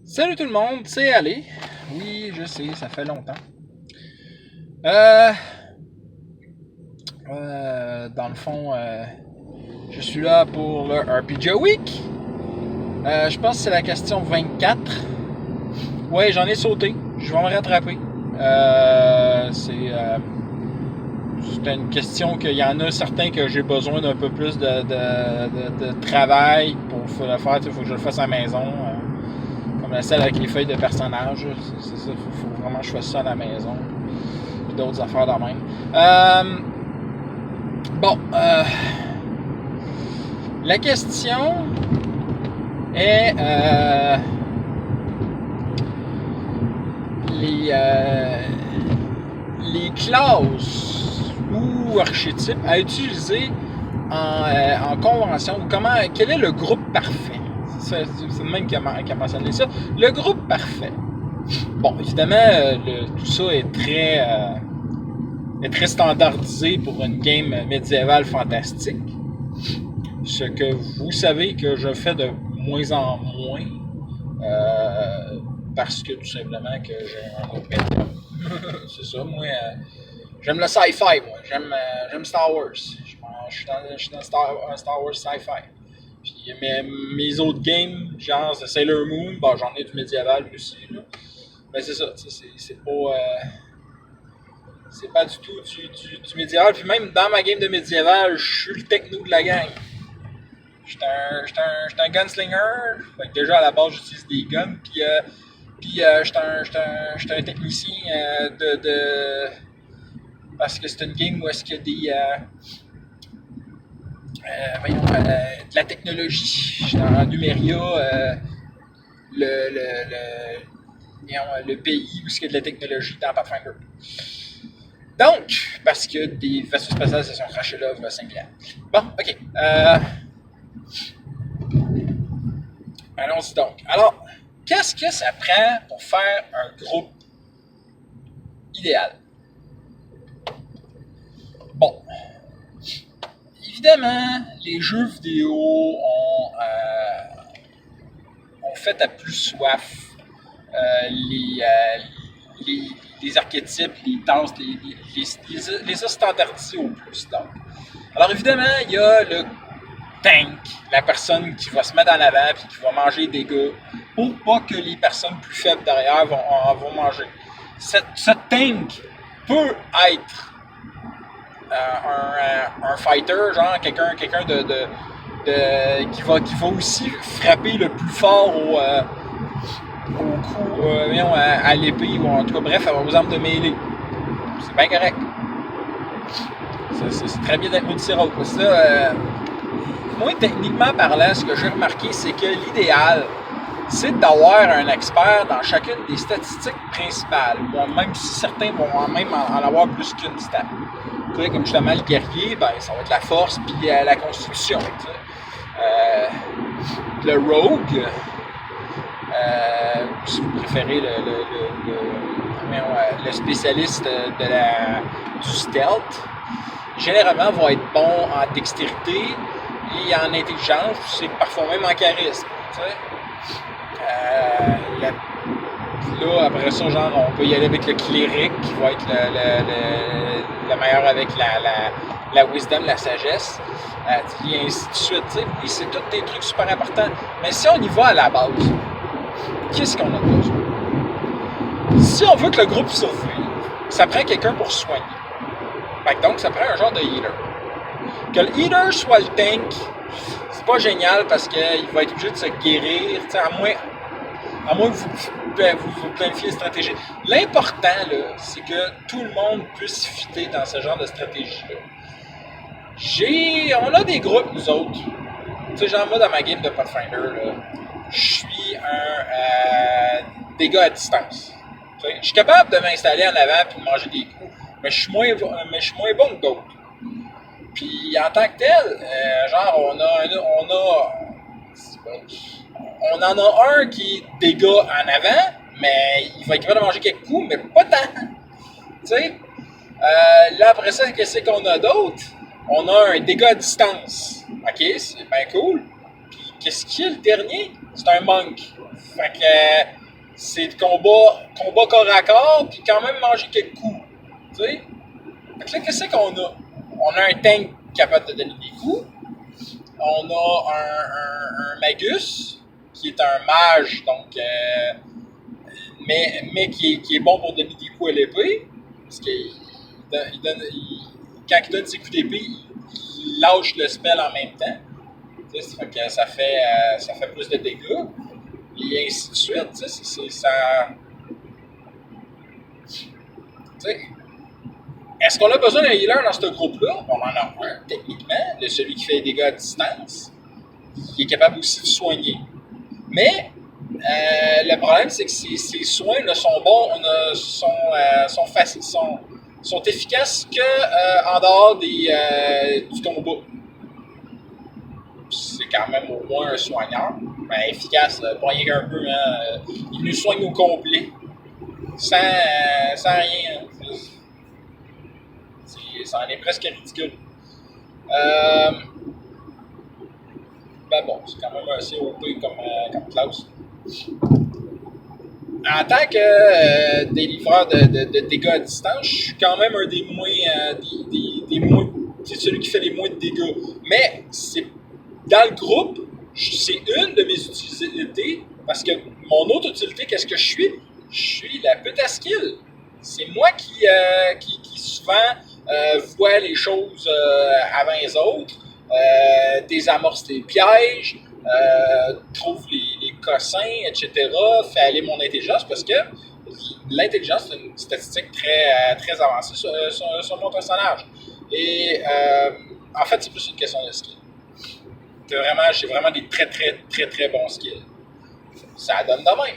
Salut tout le monde, c'est Ali. Oui, je sais, ça fait longtemps. Euh, dans le fond, je suis là pour le RPG Week. Je pense que c'est la question 24. Ouais, j'en ai sauté. Je vais me rattraper. C'est une question qu'il y en a certains que j'ai besoin d'un peu plus de travail pour le faire. Il faut que je le fasse à la maison. Comme la celle avec les feuilles de personnages. C'est ça, faut vraiment que je fasse ça à la maison. Puis d'autres affaires dans même. La question est les classes ou archétypes à utiliser en convention. Quel est le groupe parfait? C'est le même qui a mentionné ça. Le groupe parfait. Bon, évidemment, tout ça est très standardisé pour une game médiévale fantastique. Ce que vous savez que je fais de moins en moins. Parce que tout simplement que j'ai un autre médium. C'est ça, moi. J'aime le sci-fi, moi. J'aime Star Wars. Je suis dans Star Wars sci-fi. Puis mes autres games, genre Sailor Moon, bon, j'en ai du médiéval aussi. Là. Mais c'est ça, c'est pas du tout du médiéval. Puis même dans ma game de médiéval, je suis le techno de la gang. J'étais un gunslinger. Fait que déjà à la base, j'utilise des guns. Puis j'étais un technicien parce que c'est une game où est-ce qu'il y a de la technologie. Dans Numeria, le pays où il y a de la technologie dans Pathfinder. Donc, parce que des vaisseaux spatials se sont crashés là, il y a 5000 ans. Bon, ok. Allons-y donc. Alors, qu'est-ce que ça prend pour faire un groupe idéal? Bon. Évidemment, les jeux vidéo ont fait à plus soif les archétypes, les tasses, les a standardisés au plus. Donc. Alors évidemment, il y a le tank, la personne qui va se mettre en avant et qui va manger des dégâts pour pas que les personnes plus faibles derrière vont manger. Ce tank peut être un fighter, genre quelqu'un qui va aussi frapper le plus fort au coup, à l'épée, ou en tout cas, bref, aux armes de mêlée. C'est bien correct. C'est très bien d'être multirole. Moi, techniquement parlant, ce que j'ai remarqué, c'est que l'idéal, c'est d'avoir un expert dans chacune des statistiques principales. Bon, même si certains vont même en avoir plus qu'une stat. Comme justement le guerrier, ben, ça va être la force puis la constitution. Le rogue, si vous préférez le spécialiste du stealth, généralement va être bon en dextérité et en intelligence, c'est parfois même en charisme. Là, après ça, genre, on peut y aller avec le cléric qui va être le meilleur avec la wisdom, la sagesse, et ainsi de suite. T'sais. Oui, c'est tous des trucs super importants. Mais si on y va à la base, qu'est-ce qu'on a besoin? Si on veut que le groupe survive, ça prend quelqu'un pour soigner. Donc, ça prend un genre de healer. Que le healer soit le tank, c'est pas génial parce qu'il va être obligé de se guérir, à moins que vous planifiez une stratégie. L'important, là, c'est que tout le monde puisse fitter dans ce genre de stratégie-là. On a des groupes, nous autres. Genre, moi, dans ma game de Pathfinder, là, je suis un dégâts à distance. Je suis capable de m'installer en avant et de manger des coups, mais je suis moins bon que d'autres. Puis, en tant que tel, genre, on en a un qui est dégâts en avant, mais il va être capable de manger quelques coups, mais pas tant. Tu sais? Là, après ça, qu'est-ce qu'on a d'autre? On a un dégât à distance. OK, c'est bien cool. Puis, qu'est-ce qu'il y a le dernier? C'est un monk. Fait que c'est de combat corps à corps, puis quand même manger quelques coups. Tu sais? Fait que là, qu'est-ce qu'on a? On a un tank capable de donner des coups. On a un magus, qui est un mage, donc, mais qui est bon pour donner des coups à l'épée. Parce que quand il donne ses coups d'épée, il lâche le spell en même temps. Ça fait que ça fait plus de dégâts. Et ainsi de suite. Ça. T'sais, est-ce qu'on a besoin d'un healer dans ce groupe-là? On en a un, techniquement, celui qui fait des dégâts à distance, qui est capable aussi de soigner. Mais le problème, c'est que ces soins là, sont bons, sont efficaces qu'en dehors du combat. C'est quand même au moins un soigneur. Ben, efficace, pas rien qu'un peu. Hein, il nous soigne au complet. Sans rien. Ça en est presque ridicule. Ben bon, c'est quand même assez OP comme classe. En tant que délivreur de dégâts à distance, je suis quand même un des moins. C'est celui qui fait les moins de dégâts. Mais c'est dans le groupe, c'est une de mes utilités. Parce que mon autre utilité, qu'est-ce que je suis? Je suis la pute à skill. C'est moi qui souvent vois les choses avant les autres, désamorce les pièges, trouve les cossins, etc., fait aller mon intelligence parce que l'intelligence, c'est une statistique très, très avancée sur mon personnage. Et en fait, c'est plus une question de skill. J'ai vraiment des très, très, très, très bons skills. Ça donne de même.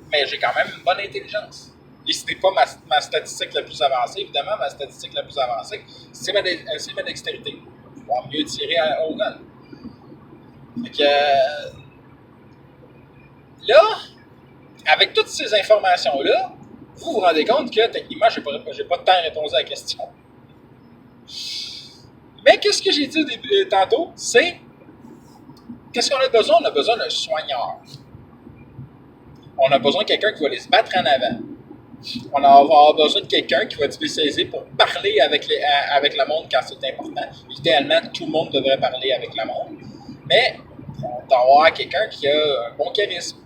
Mais j'ai quand même une bonne intelligence. Et ce n'est pas ma statistique la plus avancée. Évidemment, ma statistique la plus avancée, c'est ma dextérité. Je vais pouvoir mieux tirer au gun. Fait que là, avec toutes ces informations-là, vous vous rendez compte que techniquement, j'ai pas de temps à répondre à la question. Mais qu'est-ce que j'ai dit tantôt? C'est qu'est-ce qu'on a besoin? On a besoin d'un soigneur. On a besoin de quelqu'un qui va aller se battre en avant. On va avoir besoin de quelqu'un qui va être spécialisé pour parler avec le monde quand c'est important. Idéalement, tout le monde devrait parler avec le monde. Mais on doit avoir quelqu'un qui a un bon charisme.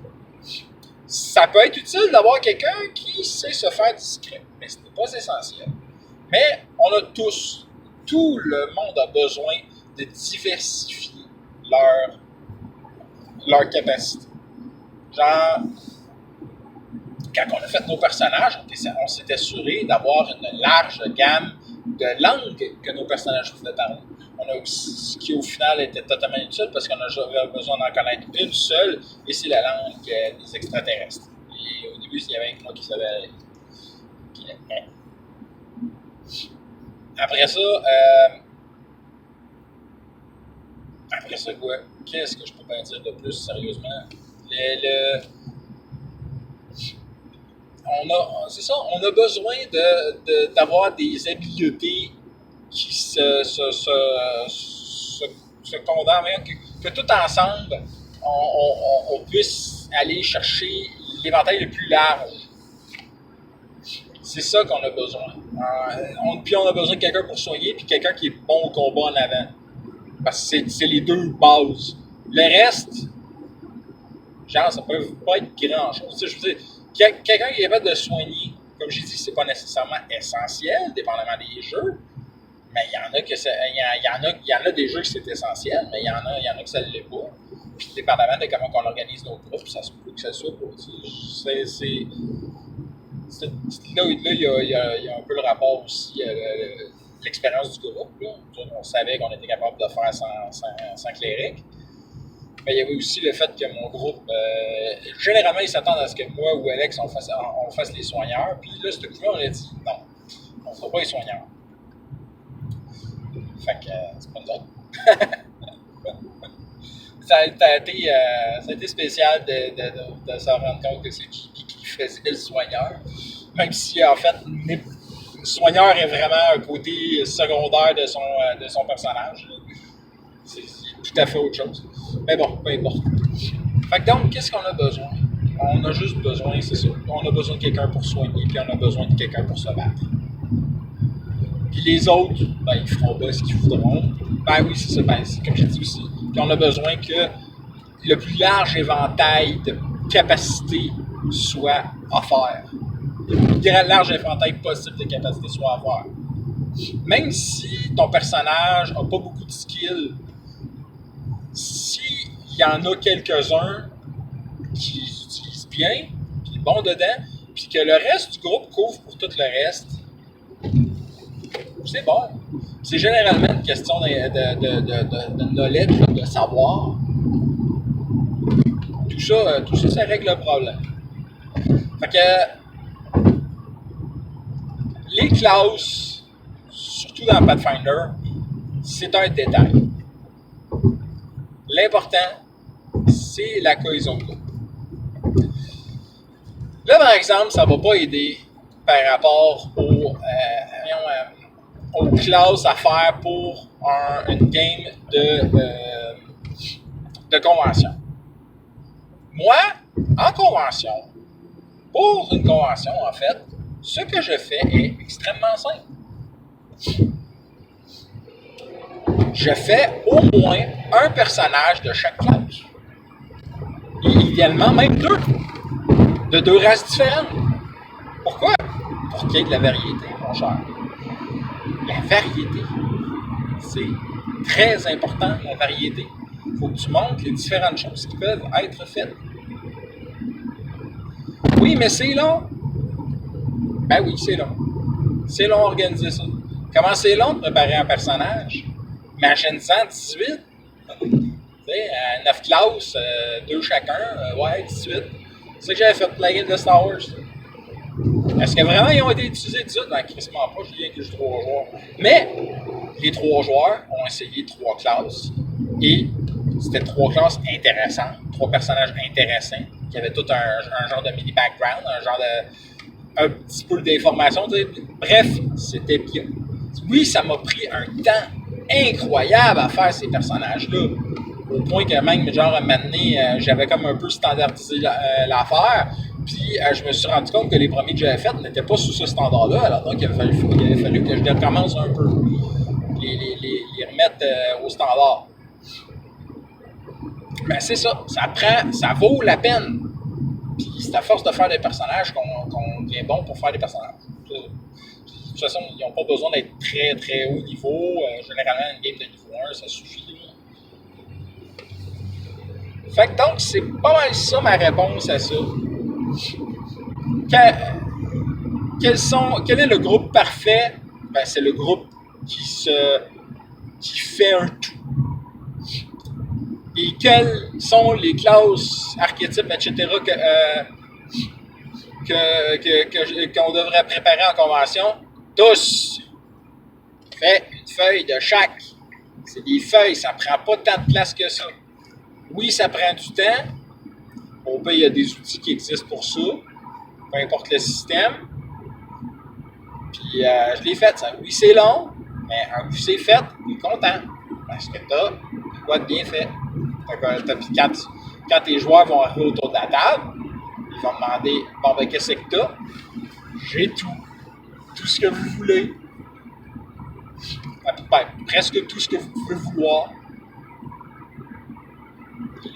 Ça peut être utile d'avoir quelqu'un qui sait se faire discret, mais ce n'est pas essentiel. Mais on a tout le monde a besoin de diversifier leur capacité. Genre, quand on a fait nos personnages, on s'est assuré d'avoir une large gamme de langues que nos personnages pouvaient parler. On a aussi, ce qui au final était totalement inutile parce qu'on avait besoin d'en connaître une seule, et c'est la langue des extraterrestres. Et au début, il y avait que moi qui savais. Après ça, quoi? Qu'est-ce que je peux pas dire de plus sérieusement? C'est ça, on a besoin d'avoir des habiletés qui se condamnent, que tout ensemble, on puisse aller chercher l'éventail le plus large. C'est ça qu'on a besoin. Puis on a besoin de quelqu'un pour soigner, puis quelqu'un qui est bon au combat en avant. Parce que c'est les deux bases. Le reste, genre, ça peut pas être grand-chose. Je veux dire, quelqu'un qui est capable de soigner, comme j'ai dit, c'est pas nécessairement essentiel, dépendamment des jeux. Mais il y en a des jeux que c'est essentiel, mais il y en a que ça ne l'est pas. Puis dépendamment de comment on organise nos groupes, ça se peut que ça soit pas. Là, il y a un peu le rapport aussi à l'expérience du groupe. Là. On savait qu'on était capable de faire sans cléric. Mais il y avait aussi le fait que mon groupe, généralement, ils s'attendent à ce que moi ou Alex, on fasse les soigneurs. Puis là, ce coup-là, on a dit non, on ne fera pas les soigneurs. Fait que c'est pas nous autres. Ça a été spécial de se rendre compte que c'est qui faisait le soigneur. Même si, en fait, le soigneur est vraiment un côté secondaire de son personnage. C'est tout à fait autre chose. Mais bon, peu importe. Fait que donc, qu'est-ce qu'on a besoin? On a juste besoin, c'est ça. On a besoin de quelqu'un pour soigner, puis on a besoin de quelqu'un pour se battre. Puis les autres, ben, ils feront pas ce qu'ils voudront. Ben oui, c'est ça, ben, c'est comme j'ai dit aussi. Puis on a besoin que le plus large éventail de capacités soit offert. Le plus large éventail possible de capacités soit offert. Même si ton personnage n'a pas beaucoup de skills, s'il y en a quelques-uns qui utilisent bien, qui est bon dedans, puis que le reste du groupe couvre pour tout le reste, c'est bon. C'est généralement une question de knowledge, de savoir. Tout ça, ça règle le problème. Fait que les classes, surtout dans Pathfinder, c'est un détail. L'important, c'est la cohésion de groupe. Là, par exemple, ça ne va pas aider par rapport aux classes à faire pour une game de convention. Moi, en convention, pour une convention, en fait, ce que je fais est extrêmement simple. Je fais au moins un personnage de chaque classe. Et idéalement, même deux. De deux races différentes. Pourquoi? Pour qu'il y ait de la variété, mon cher. La variété. C'est très important, la variété. Il faut que tu montres les différentes choses qui peuvent être faites. Oui, mais c'est long. Ben oui, c'est long. C'est long d'organiser ça. Comment c'est long de préparer un personnage? Imagine-en 18. Tu sais, 9 classes, 2 chacun, ouais, 18. C'est ça que j'avais fait pour la game de Star Wars. Est-ce que vraiment ils ont été utilisés 18? Ben, crissement pas, je dis que j'ai 3 joueurs. Mais les 3 joueurs ont essayé 3 classes. Et c'était 3 classes intéressantes, 3 personnages intéressants, qui avaient tout un genre de mini background, un petit peu d'informations. Bref, c'était bien. Oui, ça m'a pris un temps incroyable à faire ces personnages-là. Au point que même, genre, à un moment donné, j'avais comme un peu standardisé l'affaire. Puis, je me suis rendu compte que les premiers que j'avais faits n'étaient pas sous ce standard-là. Alors, donc, il avait fallu que je les recommence un peu. Les remettre au standard. Ben, c'est ça. Ça vaut la peine. Puis, c'est à force de faire des personnages qu'on devient bon pour faire des personnages. De toute façon, ils n'ont pas besoin d'être très, très haut niveau. Généralement, une game de niveau 1, ça suffit. Fait que donc, c'est pas mal ça ma réponse à ça. Quel est le groupe parfait? Ben, c'est le groupe qui fait un tout. Et quelles sont les classes, archétypes, etc. qu'on devrait préparer en convention? Tous! Fais une feuille de chaque. C'est des feuilles, ça prend pas tant de place que ça. Oui, ça prend du temps. Au pays, il y a des outils qui existent pour ça. Peu importe le système. Puis, je l'ai fait. Ça. Oui, c'est long, mais un coup c'est fait, il est content. Parce que t'as quoi de bien fait. Quand tes joueurs vont arriver autour de la table, ils vont demander, bon, ben, qu'est-ce que t'as? J'ai tout. Tout ce que vous voulez. Ben, presque tout ce que vous pouvez vouloir.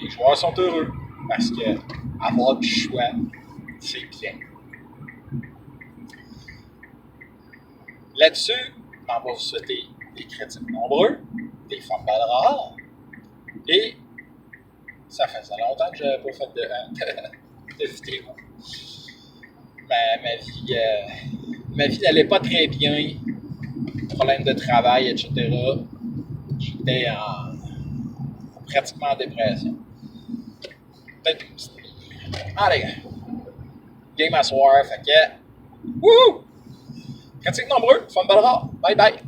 Les joueurs sont heureux parce que avoir du choix, c'est bien. Là-dessus, on va vous souhaiter des crédits nombreux, des fumbles rares, et ça faisait longtemps que je n'avais pas fait de vidéo. Ma vie n'allait pas très bien, problème de travail, etc. J'étais pratiquement en dépression. Peut-être une petite. Allez, game à soir, fait que. Wouhou! Critiques nombreux, fumble rare. Bye bye!